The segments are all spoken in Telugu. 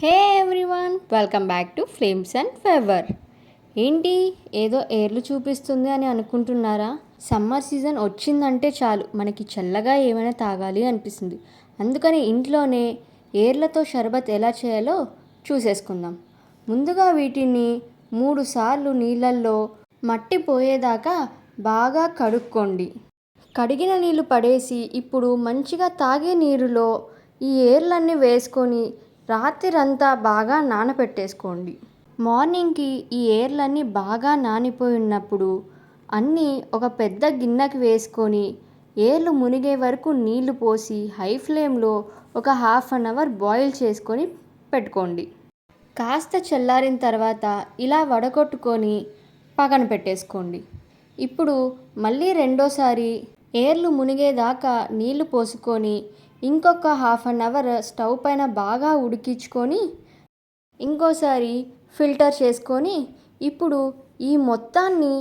Hey everyone, welcome back to flames and fever. ఏంటి ఏదో ఏర్లు చూపిస్తుంది అని అనుకుంటున్నారా? సమ్మర్ సీజన్ వచ్చిందంటే చాలు మనకి చల్లగా ఏమైనా తాగాలి అనిపిస్తుంది. అందుకని ఇంట్లోనే ఏర్లతో షర్బత్ ఎలా చేయాలో చూసేసుకుందాం. ముందుగా వీటిని 3 సార్లు నీళ్ళల్లో మట్టి పోయేదాకా బాగా కడుక్కోండి. కడిగిన నీళ్ళు పడేసి ఇప్పుడు మంచిగా తాగే నీరులో ఈ ఏర్లన్నీ వేసుకొని రాత్రంతా బాగా నానబెట్టేసుకోండి. మార్నింగ్కి ఈ ఏర్లన్నీ బాగా నానిపోయి ఉన్నప్పుడు అన్నీ ఒక పెద్ద గిన్నెకి వేసుకొని ఏర్లు మునిగే వరకు నీళ్లు పోసి హై ఫ్లేమ్లో ఒక హాఫ్ అన్ అవర్ బాయిల్ చేసుకొని పెట్టుకోండి. కాస్త చల్లారిన తర్వాత ఇలా వడగొట్టుకొని పక్కన పెట్టేసుకోండి. ఇప్పుడు మళ్ళీ రెండోసారి ఏర్లు మునిగేదాకా నీళ్లు పోసుకొని ఇంకొక హాఫ్ అన్ అవర్ స్టవ్ పైన బాగా ఉడికించుకొని ఇంకోసారి ఫిల్టర్ చేసుకొని ఇప్పుడు ఈ మొత్తాన్ని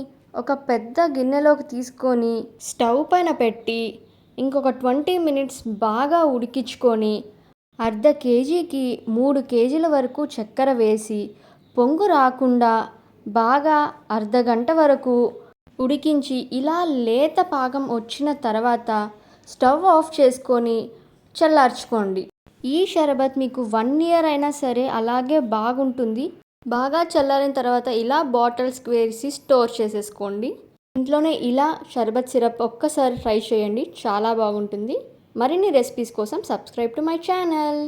ఒక పెద్ద గిన్నెలోకి తీసుకొని స్టవ్ పైన పెట్టి ఇంకొక 20 మినిట్స్ బాగా ఉడికించుకొని అర్ధ కేజీకి 3 కేజీల వరకు చక్కెర వేసి పొంగు రాకుండా బాగా అర్ధగంట వరకు ఉడికించి ఇలా లేత పాకం వచ్చిన తర్వాత స్టవ్ ఆఫ్ చేసుకొని చల్లార్చుకోండి. ఈ షర్బత్ మీకు 1 ఇయర్ అయినా సరే అలాగే బాగుంటుంది. బాగా చల్లారిన తర్వాత ఇలా బాటిల్స్కి వేసి స్టోర్ చేసేసుకోండి. ఇంట్లోనే ఇలా షర్బత్ సిరప్ ఒక్కసారి ట్రై చేయండి, చాలా బాగుంటుంది. మరిన్ని రెసిపీస్ కోసం సబ్స్క్రైబ్ టు మై ఛానల్.